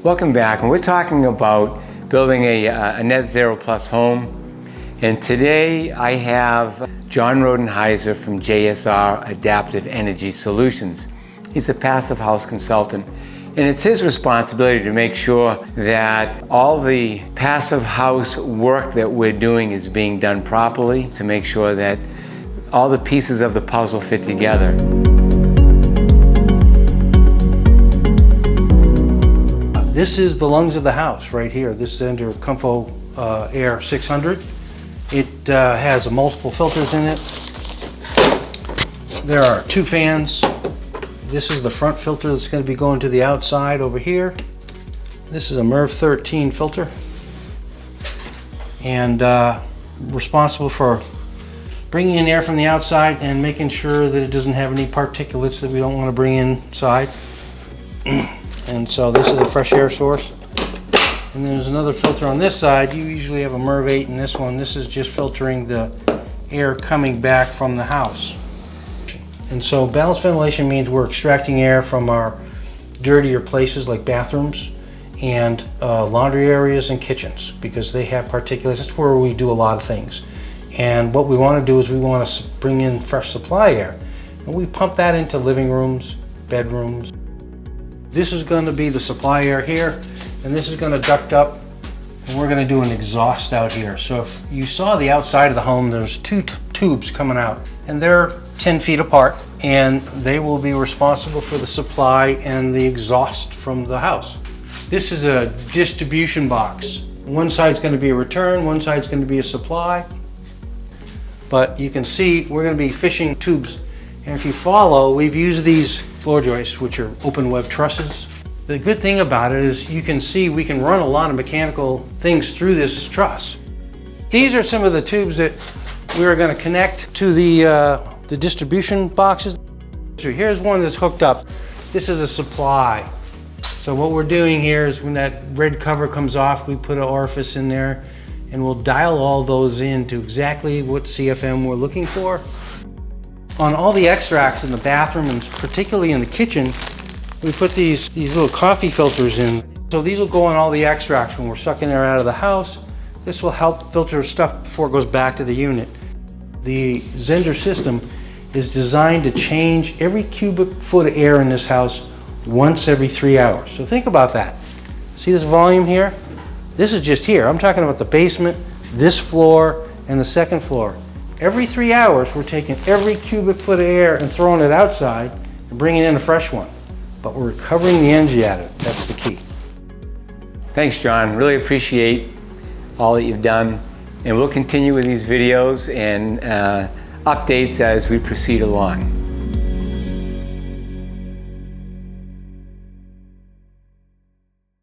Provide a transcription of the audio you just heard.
Welcome back, and we're talking about building a net zero plus home. And today I have John Rodenheiser from JSR Adaptive Energy Solutions. He's a passive house consultant, and it's his responsibility to make sure that all the passive house work that we're doing is being done properly, to make sure that all the pieces of the puzzle fit together. This is the lungs of the house right here. This is under Comfo Air 600. It has multiple filters in it. There are 2 fans. This is the front filter that's going to be going to the outside over here. This is a MERV 13 filter, and responsible for bringing in air from the outside and making sure that it doesn't have any particulates that we don't want to bring inside. And so this is a fresh air source. And there's another filter on this side. You usually have a MERV 8 in this one. This is just filtering the air coming back from the house. And so balanced ventilation means we're extracting air from our dirtier places like bathrooms and laundry areas and kitchens, because they have particulates. That's where we do a lot of things. And what we want to do is we want to bring in fresh supply air. And we pump that into living rooms, bedrooms. This is going to be the supply air here, and this is going to duct up, and we're going to do an exhaust out here. So if you saw the outside of the home, there's 2 tubes coming out, and they're 10 feet apart, and they will be responsible for the supply and the exhaust from the house. This is a distribution box. One side's going to be a return, one side's going to be a supply. But you can see we're going to be fishing tubes. And if you follow, we've used these floor joists, which are open web trusses. The good thing about it is you can see we can run a lot of mechanical things through this truss. These are some of the tubes that we are going to connect to the distribution boxes. So here's one that's hooked up. This is a supply. So what we're doing here is when that red cover comes off, we put an orifice in there, and we'll dial all those in to exactly what CFM we're looking for. On all the extracts in the bathroom, and particularly in the kitchen, we put these little coffee filters in. So these will go on all the extracts when we're sucking air out of the house. This will help filter stuff before it goes back to the unit. The Zender system is designed to change every cubic foot of air in this house once every 3 hours. So think about that. See this volume here? This is just here. I'm talking about the basement, this floor, and the second floor. Every 3 hours, we're taking every cubic foot of air and throwing it outside and bringing in a fresh one. But we're recovering the energy out of it. That's the key. Thanks, John. Really appreciate all that you've done. And we'll continue with these videos and updates as we proceed along.